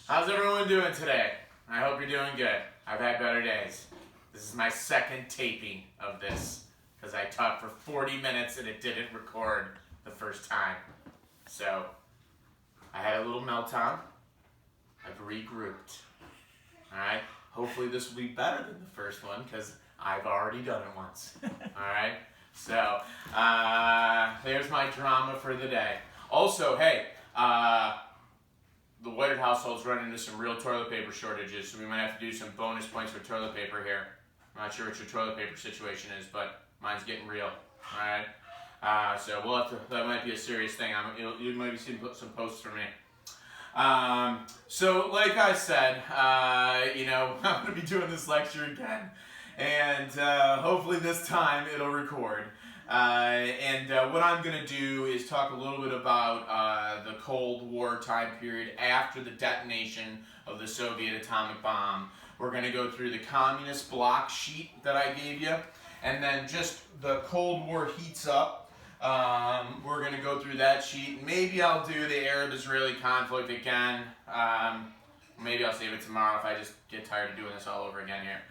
How's everyone doing today? I hope you're doing good. I've had better days. This is my second taping of this because I taught for 40 minutes and it didn't record the first time. So I had a little meltdown. I've regrouped. Alright? Hopefully this will be better than the first one because I've already done it once. Alright? So there's my drama for the day. Also, hey, the White household's running into some real toilet paper shortages, so we might have to do some bonus points for toilet paper here. I'm not sure what your toilet paper situation is, but mine's getting real. Alright? So we'll have to, that might be a serious thing. You might be seeing some posts from me. So like I said, I'm going to be doing this lecture again, and hopefully this time it'll record. What I'm going to do is talk a little bit about the Cold War time period after the detonation of the Soviet atomic bomb. We're going to go through the communist bloc sheet that I gave you, and then just the Cold War heats up. We're going to go through that sheet. Maybe I'll do the Arab-Israeli conflict again. Maybe I'll save it tomorrow if I just get tired of doing this all over again here.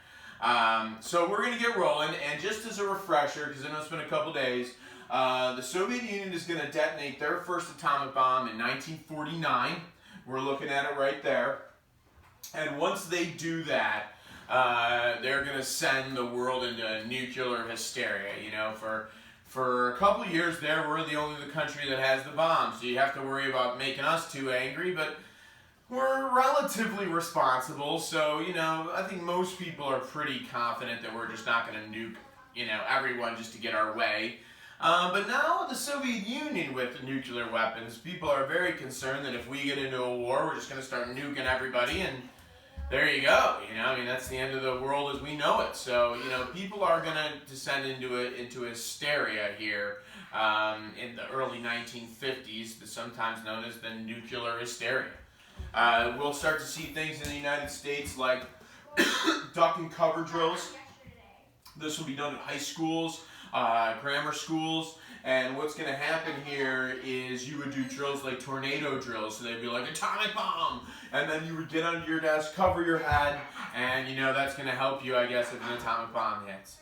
So we're going to get rolling, and just as a refresher, because I know it's been a couple days, the Soviet Union is going to detonate their first atomic bomb in 1949. We're looking at it right there. And once they do that, they're going to send the world into nuclear hysteria. For a couple of years there, we're the only country that has the bomb, so you have to worry about making us too angry, but we're relatively responsible, so, I think most people are pretty confident that we're just not going to nuke, everyone just to get our way. But now the Soviet Union with nuclear weapons, people are very concerned that if we get into a war, we're just going to start nuking everybody, and there you go. That's the end of the world as we know it. So, people are going to descend into hysteria here in the early 1950s, sometimes known as the nuclear hysteria. We'll start to see things in the United States like duck and cover drills. This will be done in high schools, grammar schools, and what's going to happen here is you would do drills like tornado drills, so they'd be like atomic bomb, and then you would get under your desk, cover your head, and that's going to help you, I guess, if an atomic bomb hits.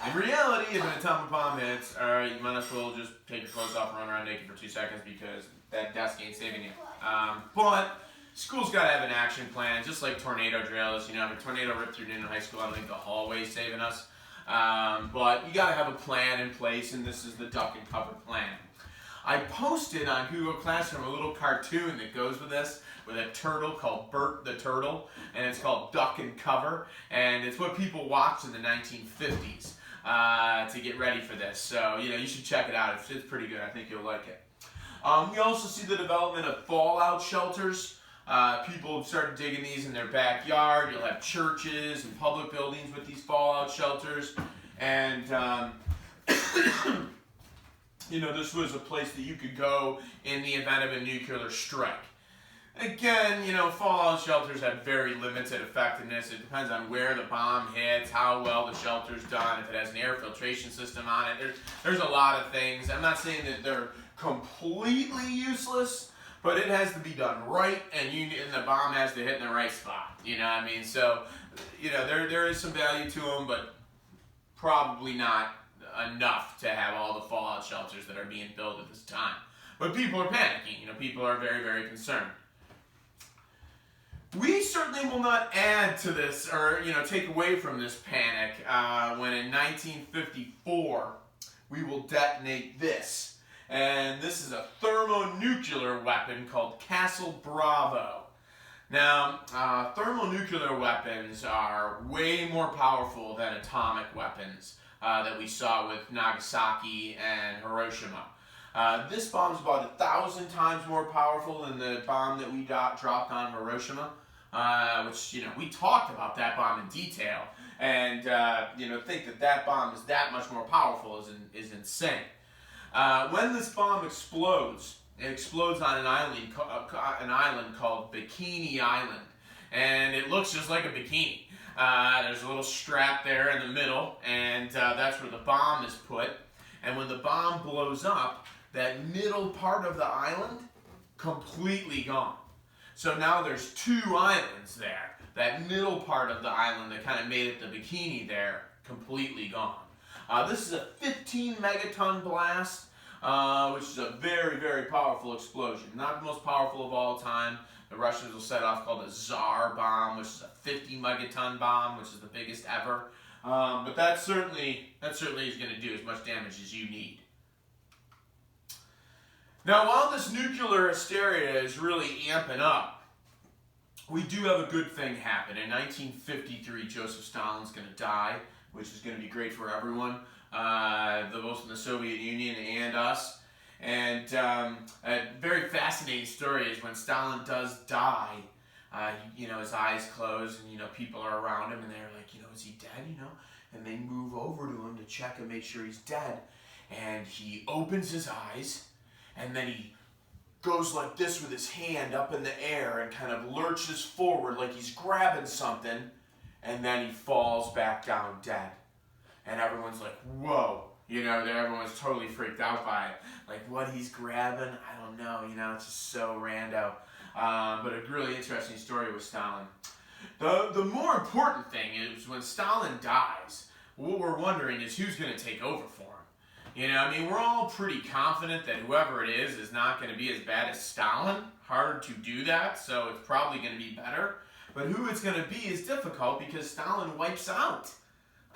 In reality, if an atomic bomb hits, alright, you might as well just take your clothes off and run around naked for 2 seconds because that desk ain't saving you. But school's got to have an action plan, just like tornado drills. If a tornado ripped through Newton High School, I don't think the hallway's saving us. But you got to have a plan in place, and this is the duck and cover plan. I posted on Google Classroom a little cartoon that goes with this, with a turtle called Bert the Turtle, and it's called Duck and Cover, and it's what people watched in the 1950s to get ready for this. So, you should check it out. It's pretty good. I think you'll like it. We also see the development of fallout shelters. People have started digging these in their backyard. You'll have churches and public buildings with these fallout shelters. And, this was a place that you could go in the event of a nuclear strike. Again, fallout shelters have very limited effectiveness. It depends on where the bomb hits, how well the shelter's done, if it has an air filtration system on it. There's a lot of things. I'm not saying that they're completely useless, but it has to be done right, and the bomb has to hit in the right spot. So, there is some value to them, but probably not enough to have all the fallout shelters that are being built at this time. But people are panicking. People are very, very concerned. We certainly will not add to this or, take away from this panic when in 1954 we will detonate this. And this is a thermonuclear weapon called Castle Bravo. Now, thermonuclear weapons are way more powerful than atomic weapons that we saw with Nagasaki and Hiroshima. This bomb's about 1,000 times more powerful than the bomb that we dropped on Hiroshima, which, we talked about that bomb in detail, and, think that bomb is that much more powerful is insane. When this bomb explodes, it explodes on an island called Bikini Island, and it looks just like a bikini. There's a little strap there in the middle, and that's where the bomb is put. And when the bomb blows up, that middle part of the island, completely gone. So now there's two islands there. That middle part of the island that kind of made it the bikini there, completely gone. This is a 15 megaton blast, which is a very, very powerful explosion. Not the most powerful of all time. The Russians will set off called the Tsar bomb, which is a 50 megaton bomb, which is the biggest ever. But that certainly is going to do as much damage as you need. Now, while this nuclear hysteria is really amping up, we do have a good thing happen. In 1953, Joseph Stalin's going to die, which is going to be great for everyone, both in the Soviet Union and us. And a very fascinating story is when Stalin does die, his eyes close and, people are around him and they're like, is he dead, And they move over to him to check and make sure he's dead. And he opens his eyes and then he goes like this with his hand up in the air and kind of lurches forward like he's grabbing something. And then he falls back down dead. And everyone's like, whoa. Everyone's totally freaked out by it. Like, what he's grabbing, I don't know. It's just so rando. But a really interesting story with Stalin. The more important thing is when Stalin dies, what we're wondering is who's going to take over for him. We're all pretty confident that whoever it is not going to be as bad as Stalin. Hard to do that, so it's probably going to be better. But who it's going to be is difficult because Stalin wipes out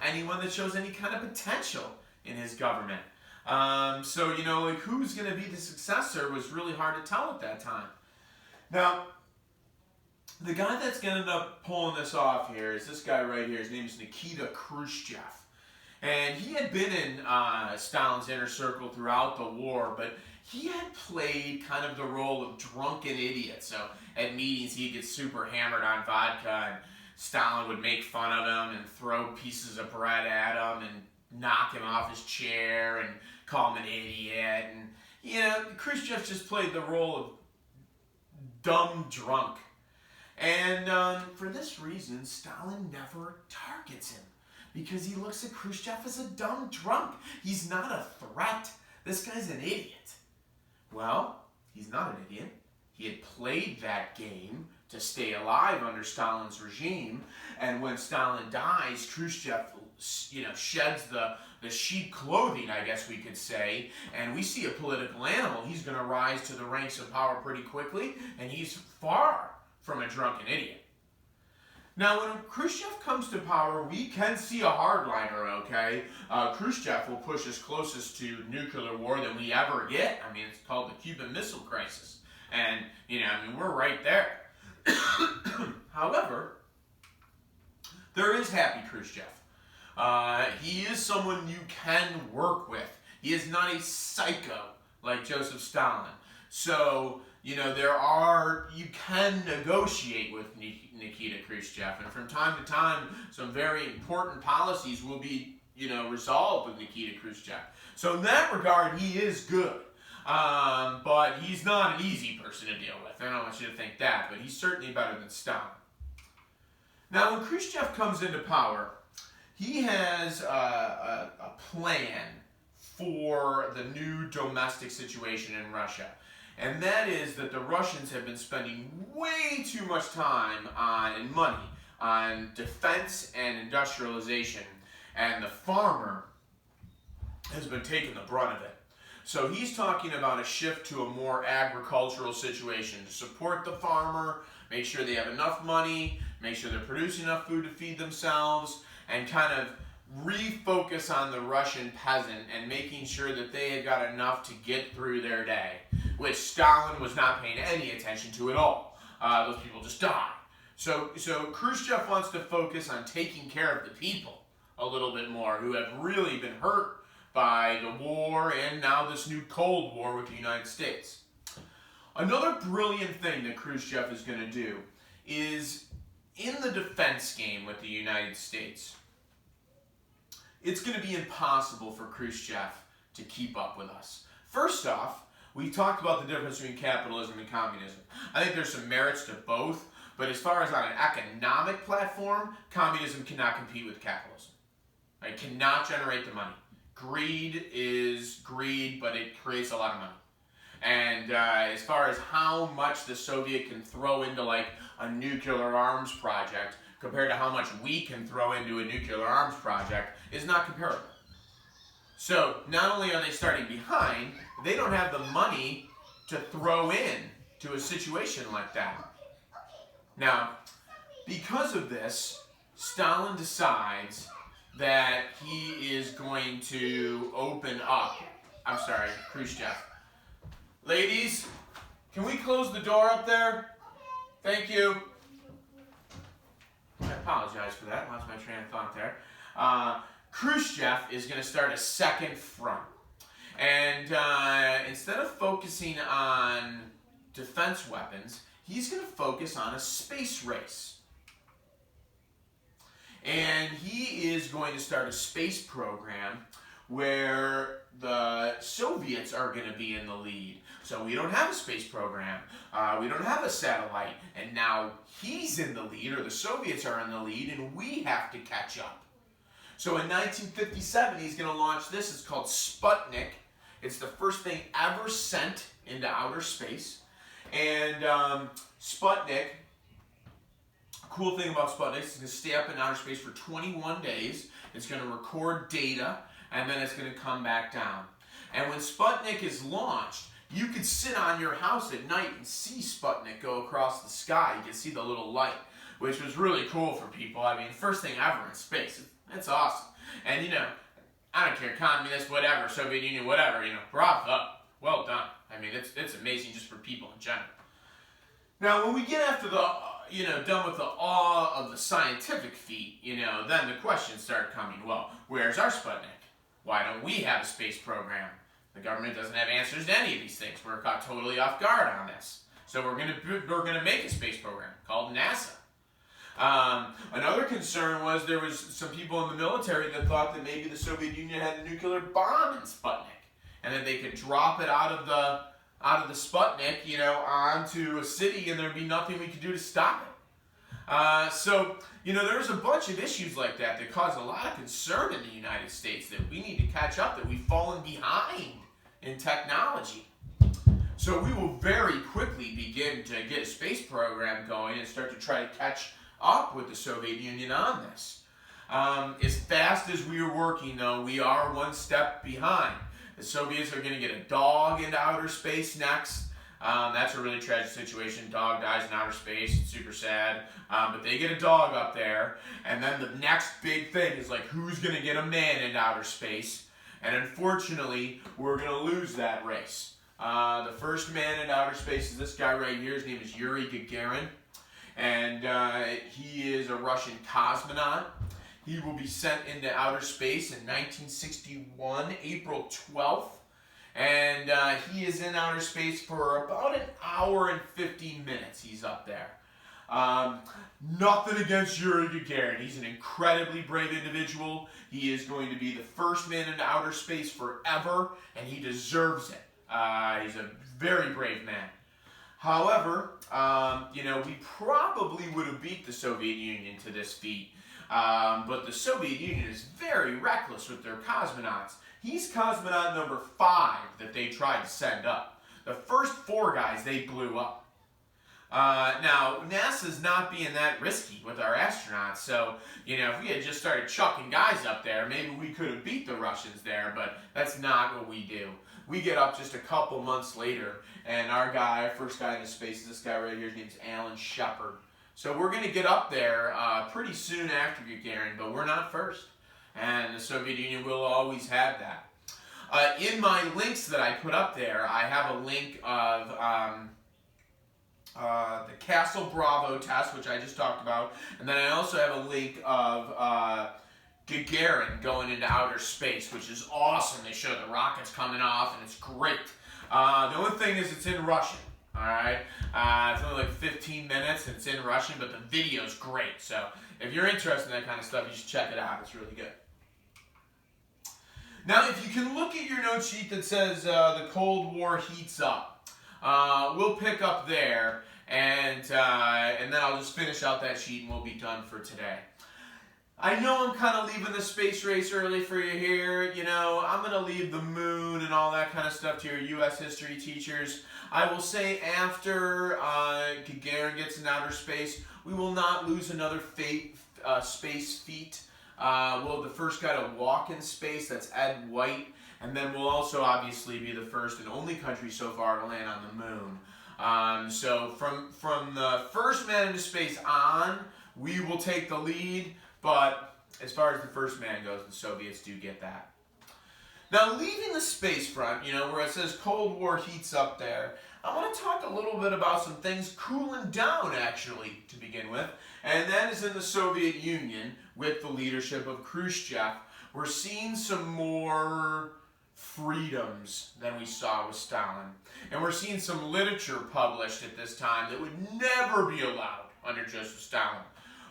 anyone that shows any kind of potential in his government. Who's going to be the successor was really hard to tell at that time. Now, the guy that's going to end up pulling this off here is this guy right here. His name is Nikita Khrushchev. And he had been in Stalin's inner circle throughout the war, but he had played kind of the role of drunken idiot. So at meetings, he'd get super hammered on vodka, and Stalin would make fun of him and throw pieces of bread at him and knock him off his chair and call him an idiot. And, Khrushchev just played the role of dumb drunk. And for this reason, Stalin never targets him. Because he looks at Khrushchev as a dumb drunk. He's not a threat. This guy's an idiot. Well, he's not an idiot. He had played that game to stay alive under Stalin's regime. And when Stalin dies, Khrushchev, sheds the sheep clothing, I guess we could say. And we see a political animal. He's going to rise to the ranks of power pretty quickly. And he's far from a drunken idiot. Now, when Khrushchev comes to power, we can see a hardliner, okay? Khrushchev will push us closest to nuclear war than we ever get. It's called the Cuban Missile Crisis. And, we're right there. However, there is Happy Khrushchev. He is someone you can work with. He is not a psycho like Joseph Stalin. So, you can negotiate with Nikita Khrushchev, and from time to time, some very important policies will be, resolved with Nikita Khrushchev. So in that regard, he is good, but he's not an easy person to deal with. I don't want you to think that, but he's certainly better than Stalin. Now, when Khrushchev comes into power, he has a plan for the new domestic situation in Russia. And that is that the Russians have been spending way too much time and money on defense and industrialization, and the farmer has been taking the brunt of it. So he's talking about a shift to a more agricultural situation to support the farmer, make sure they have enough money, make sure they're producing enough food to feed themselves, and kind of refocus on the Russian peasant and making sure that they had got enough to get through their day, which Stalin was not paying any attention to at all. Those people just died. So Khrushchev wants to focus on taking care of the people a little bit more, who have really been hurt by the war and now this new Cold War with the United States. Another brilliant thing that Khrushchev is going to do is, in the defense game with the United States, it's going to be impossible for Khrushchev to keep up with us. First off, we talked about the difference between capitalism and communism. I think there's some merits to both, but as far as on an economic platform, communism cannot compete with capitalism. It cannot generate the money. Greed is greed, but it creates a lot of money. And as far as how much the Soviet can throw into like a nuclear arms project compared to how much we can throw into a nuclear arms project is not comparable. So not only are they starting behind, they don't have the money to throw in to a situation like that. Now, because of this, Stalin decides that he is going to open up, Khrushchev. Ladies, can we close the door up there? Thank you. I apologize for that, lost my train of thought there. Khrushchev is going to start a second front. And instead of focusing on defense weapons, he's going to focus on a space race. And he is going to start a space program where the Soviets are going to be in the lead. So we don't have a space program. We don't have a satellite. And now he's in the lead, or the Soviets are in the lead, and we have to catch up. So in 1957, he's going to launch this. It's called Sputnik. It's the first thing ever sent into outer space. And Sputnik, cool thing about Sputnik, it's going to stay up in outer space for 21 days. It's going to record data, and then it's going to come back down. And when Sputnik is launched, you could sit on your house at night and see Sputnik go across the sky. You can see the little light, which was really cool for people. I mean, first thing ever in space. It's awesome. And, you know, I don't care, communist, whatever, Soviet Union, whatever, you know, bravo. Well done. I mean, it's amazing just for people in general. Now, when we get after the, done with the awe of the scientific feat, then the questions start coming. Well, where's our Sputnik? Why don't we have a space program? The government doesn't have answers to any of these things. We're caught totally off guard on this. So we're gonna make a space program called NASA. Another concern was there was some people in the military that thought that maybe the Soviet Union had a nuclear bomb in Sputnik, and that they could drop it out of the Sputnik, onto a city, and there'd be nothing we could do to stop it. So there was a bunch of issues like that caused a lot of concern in the United States, that we need to catch up, that we've fallen behind in technology. So we will very quickly begin to get a space program going and start to try to catch up with the Soviet Union on this. As fast as we are working, though, we are one step behind. The Soviets are going to get a dog into outer space next. That's a really tragic situation. Dog dies in outer space. It's super sad. But they get a dog up there. And then the next big thing is like, who's going to get a man into outer space? And unfortunately, we're going to lose that race. The first man in outer space is this guy right here. His name is Yuri Gagarin. And he is a Russian cosmonaut. He will be sent into outer space in 1961, April 12th. And he is in outer space for about an hour and 50 minutes. He's up there. Nothing against Yuri Gagarin. He's an incredibly brave individual. He is going to be the first man into outer space forever, and he deserves it. He's a very brave man. However, we probably would have beat the Soviet Union to this feat. But the Soviet Union is very reckless with their cosmonauts. He's cosmonaut number 5 that they tried to send up. The first 4 guys they blew up. Now, NASA's not being that risky with our astronauts, so, if we had just started chucking guys up there, maybe we could have beat the Russians there, but that's not what we do. We get up just a couple months later, and our first guy into space is this guy right here. His name's Alan Shepard. So we're going to get up there pretty soon after Gagarin, but we're not first. And the Soviet Union will always have that. In my links that I put up there, I have a link of the Castle Bravo test, which I just talked about. And then I also have a link of Gagarin going into outer space, which is awesome. They show the rockets coming off, and it's great. The only thing is it's in Russian. Alright, it's only like 15 minutes, and it's in Russian, but the video's great. So if you're interested in that kind of stuff, you should check it out. It's really good. Now, if you can look at your note sheet that says the Cold War heats up, we'll pick up there, and then I'll just finish out that sheet, and we'll be done for today. I know I'm kind of leaving the space race early for you here. You know, I'm going to leave the moon and all that kind of stuff to your U.S. history teachers. I will say after Gagarin gets in outer space, we will not lose another space feat. Well, the first guy to walk in space, that's Ed White. And then we'll also obviously be the first and only country so far to land on the moon. So from the first man into space on, we will take the lead. But as far as the first man goes, the Soviets do get that. Now, leaving the space front, you know, where it says Cold War heats up there, I want to talk a little bit about some things cooling down, actually, to begin with. And that is in the Soviet Union, with the leadership of Khrushchev. We're seeing some more freedoms than we saw with Stalin. And we're seeing some literature published at this time that would never be allowed under Joseph Stalin.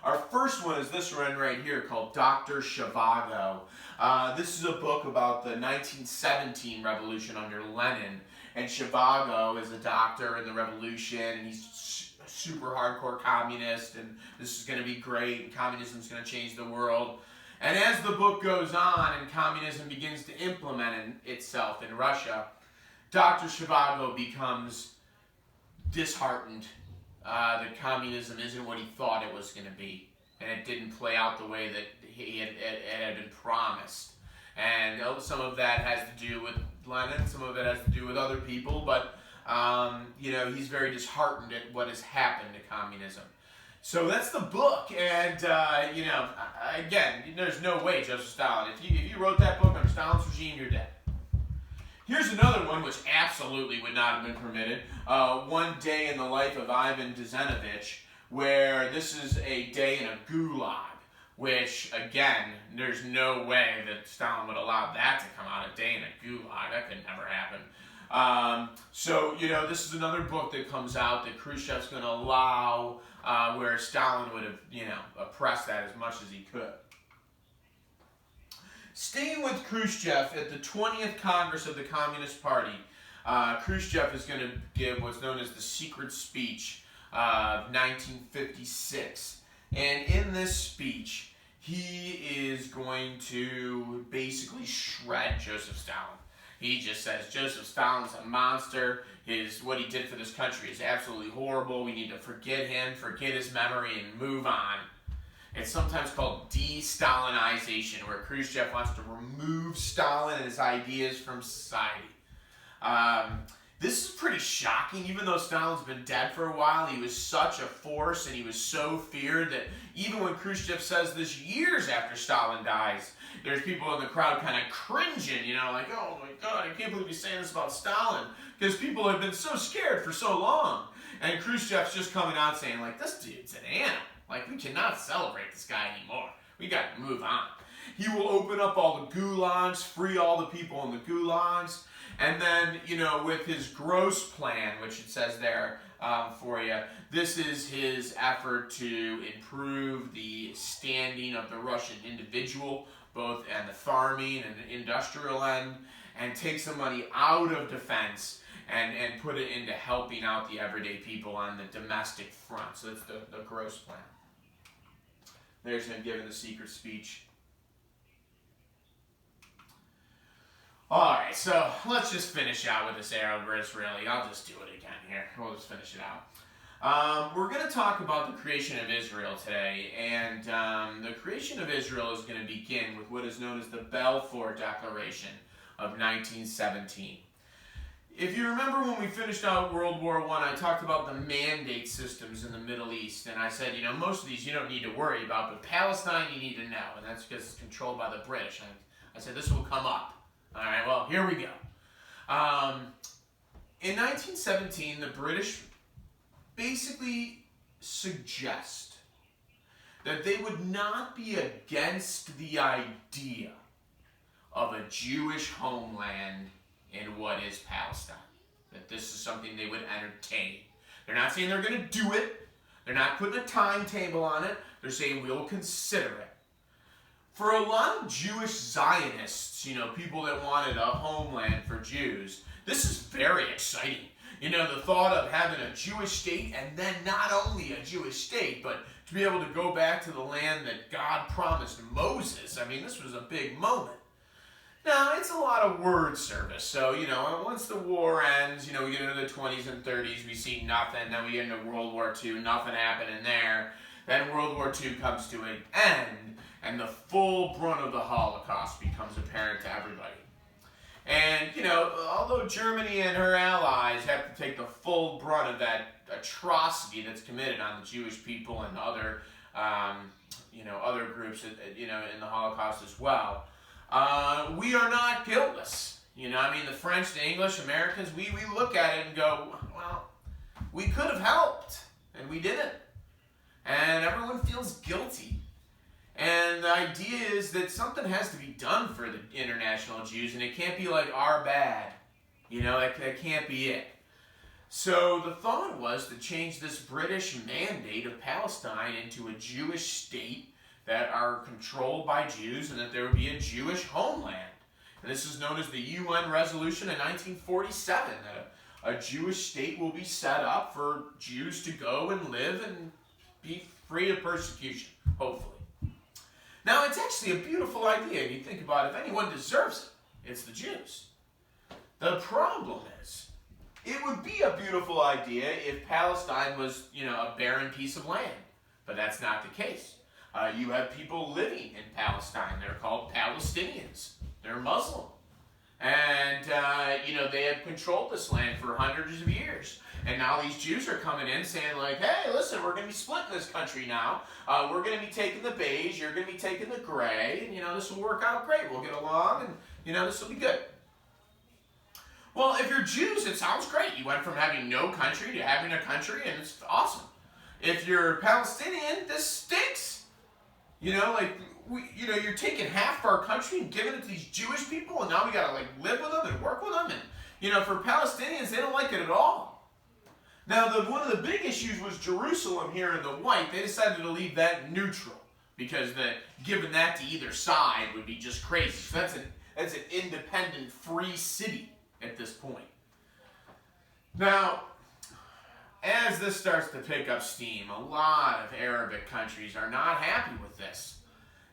Our first one is this one right here called Dr. Zhivago. This is a book about the 1917 revolution under Lenin. And Zhivago is a doctor in the revolution, and he's a super hardcore communist, and this is going to be great, and communism is going to change the world. And as the book goes on and communism begins to implement itself in Russia, Dr. Zhivago becomes disheartened that communism isn't what he thought it was going to be, and it didn't play out the way that it had been promised. And some of that has to do with Lenin, some of it has to do with other people, but you know, he's very disheartened at what has happened to communism. So that's the book, and you know, again, there's no way Joseph Stalin, if you wrote that book under Stalin's regime, you're dead. Here's another one which absolutely would not have been permitted. One Day in the Life of Ivan Denisovich, where this is a day in a gulag, which, again, there's no way that Stalin would allow that to come out, a day in a gulag. That could never happen. So, you know, this is another book that comes out that Khrushchev's going to allow, where Stalin would have, you know, oppressed that as much as he could. Staying with Khrushchev, at the 20th Congress of the Communist Party, Khrushchev is going to give what's known as the secret speech of 1956. And in this speech, he is going to basically shred Joseph Stalin. He just says Joseph Stalin's a monster. What he did for this country is absolutely horrible. We need to forget him, forget his memory, and move on. It's sometimes called de-Stalinization, where Khrushchev wants to remove Stalin and his ideas from society. This is pretty shocking. Even though Stalin's been dead for a while, he was such a force and he was so feared that even when Khrushchev says this years after Stalin dies, there's people in the crowd kind of cringing, you know, like, oh my God, I can't believe he's saying this about Stalin, because people have been so scared for so long. And Khrushchev's just coming out saying, like, this dude's an animal. Like, we cannot celebrate this guy anymore. We got to move on. He will open up all the gulags, free all the people in the gulags. And then, you know, with his gross plan, which it says there for you, this is his effort to improve the standing of the Russian individual, both at the farming and the industrial end, and take some money out of defense and put it into helping out the everyday people on the domestic front. So that's the gross plan. There's him giving the secret speech. Alright, so let's just finish out with this Arab Israeli. I'll just do it again here. We'll just finish it out. We're going to talk about the creation of Israel today, and the creation of Israel is going to begin with what is known as the Balfour Declaration of 1917. If you remember when we finished out World War I talked about the mandate systems in the Middle East, and I said, you know, most of these you don't need to worry about, but Palestine you need to know, and that's because it's controlled by the British. I said this will come up. All right, well, here we go. In 1917, the British basically suggest that they would not be against the idea of a Jewish homeland in what is Palestine. That this is something they would entertain. They're not saying they're going to do it. They're not putting a timetable on it. They're saying we'll consider it. For a lot of Jewish Zionists, you know, people that wanted a homeland for Jews, this is very exciting, You know, the thought of having a Jewish state, and then not only a Jewish state, but to be able to go back to the land that God promised Moses. I mean, this was a big moment. Now, it's a lot of word service. So, you know, once the war ends, you know, we get into the 20s and 30s, we see nothing. Then we get into World War II, nothing happening there. Then World War II comes to an end, and the full brunt of the Holocaust becomes apparent to everybody. And, you know, although Germany and her allies have to take the full brunt of that atrocity that's committed on the Jewish people and other, you know, other groups, you know, in the Holocaust as well, we are not guiltless. You know, I mean, the French, the English, Americans, we look at it and go, well, we could have helped, and we didn't. And everyone feels guilty. And the idea is that something has to be done for the international Jews, and it can't be like our bad. You know, that can't be it. So the thought was to change this British mandate of Palestine into a Jewish state that are controlled by Jews, and that there would be a Jewish homeland. And this is known as the UN resolution in 1947, that a Jewish state will be set up for Jews to go and live and be free of persecution, hopefully. Now, it's actually a beautiful idea. If you think about it, if anyone deserves it, it's the Jews. The problem is, it would be a beautiful idea if Palestine was, you know, a barren piece of land. But that's not the case. You have people living in Palestine. They're called Palestinians. They're Muslim. And, you know, they have controlled this land for hundreds of years. And now these Jews are coming in saying like, hey, listen, we're going to be splitting this country now. We're going to be taking the beige, you're going to be taking the gray, and, you know, this will work out great. We'll get along, and, you know, this will be good. Well, if you're Jews, it sounds great. You went from having no country to having a country, and it's awesome. If you're Palestinian, this stinks. You know, like, you know, you're taking half of our country and giving it to these Jewish people, and now we got to, like, live with them and work with them. And, you know, for Palestinians, they don't like it at all. Now, one of the big issues was Jerusalem here in the white. They decided to leave that neutral because giving that to either side would be just crazy. So that's an independent, free city at this point. Now, as this starts to pick up steam, a lot of Arabic countries are not happy with this.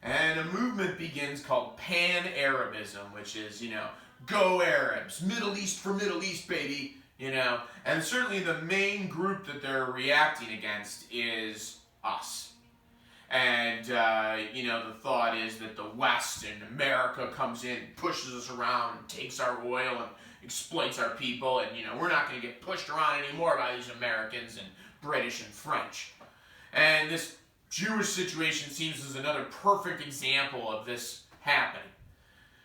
And a movement begins called Pan-Arabism, which is, you know, go Arabs, Middle East for Middle East, baby. You know, and certainly the main group that they're reacting against is us. And, you know, the thought is that the West and America comes in, pushes us around, and takes our oil and exploits our people. And, you know, we're not going to get pushed around anymore by these Americans and British and French. And this Jewish situation seems as another perfect example of this happening.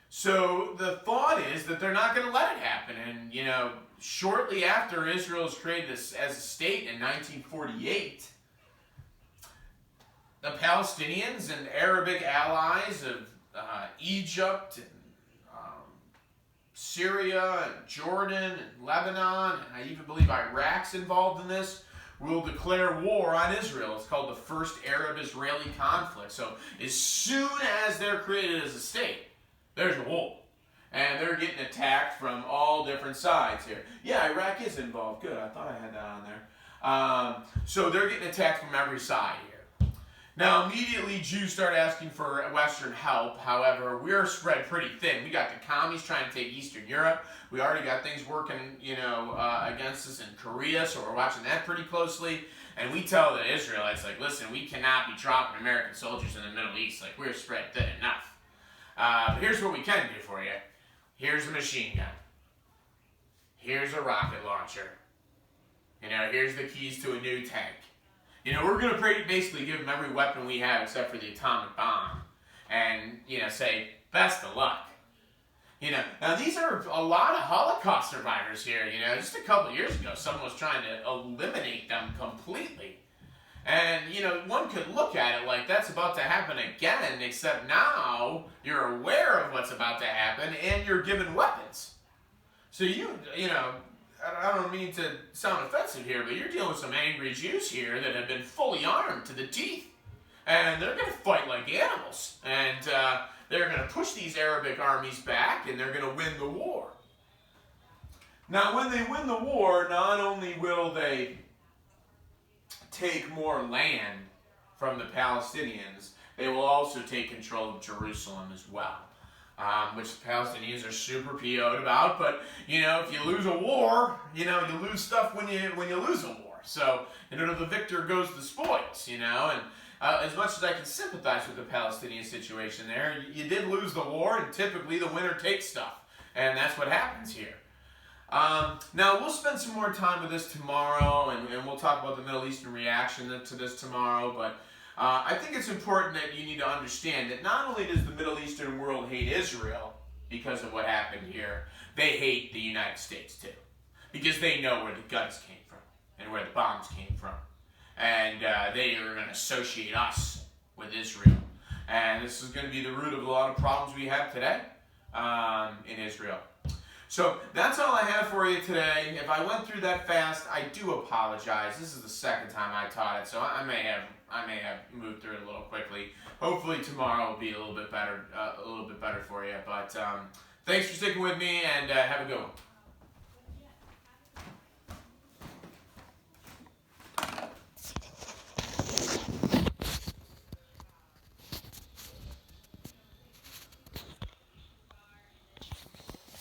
So the thought is that they're not going to let it happen. And, you know, shortly after Israel is created as a state in 1948, the Palestinians and Arabic allies of Egypt and Syria and Jordan and Lebanon, and I even believe Iraq's involved in this, will declare war on Israel. It's called the First Arab-Israeli Conflict. So as soon as they're created as a state, there's a war. And they're getting attacked from all different sides here. Yeah, Iraq is involved. Good, I thought I had that on there. So they're getting attacked from every side here. Now, immediately, Jews start asking for Western help. However, we're spread pretty thin. We got the commies trying to take Eastern Europe. We already got things working, you know, against us in Korea, so we're watching that pretty closely. And we tell the Israelites, like, listen, we cannot be dropping American soldiers in the Middle East. Like, we're spread thin enough. But here's what we can do for you. Here's a machine gun. Here's a rocket launcher. You know, here's the keys to a new tank. You know, we're going to basically give them every weapon we have except for the atomic bomb. And, you know, say, best of luck. You know, now these are a lot of Holocaust survivors here. You know, just a couple years ago, someone was trying to eliminate them completely. And, you know, one could look at it like that's about to happen again, except now you're aware of what's about to happen and you're given weapons. So you know, I don't mean to sound offensive here, but you're dealing with some angry Jews here that have been fully armed to the teeth. And they're going to fight like animals. And they're going to push these Arabic armies back and they're going to win the war. Now, when they win the war, not only will they take more land from the Palestinians, they will also take control of Jerusalem as well, which the Palestinians are super PO'd about. But if you lose a war, you lose stuff when you lose a war. So the victor goes the spoils. And as much as I can sympathize with the Palestinian situation there, you did lose the war, and typically the winner takes stuff, and that's what happens here. Now, we'll spend some more time with this tomorrow, and we'll talk about the Middle Eastern reaction to this tomorrow, but I think it's important that you need to understand that not only does the Middle Eastern world hate Israel because of what happened here, they hate the United States too, because they know where the guns came from and where the bombs came from, and they are going to associate us with Israel, and this is going to be the root of a lot of problems we have today in Israel. So that's all I have for you today. If I went through that fast, I do apologize. This is the second time I taught it, so I may have moved through it a little quickly. Hopefully tomorrow will be a little bit better for you. But thanks for sticking with me, and have a good one.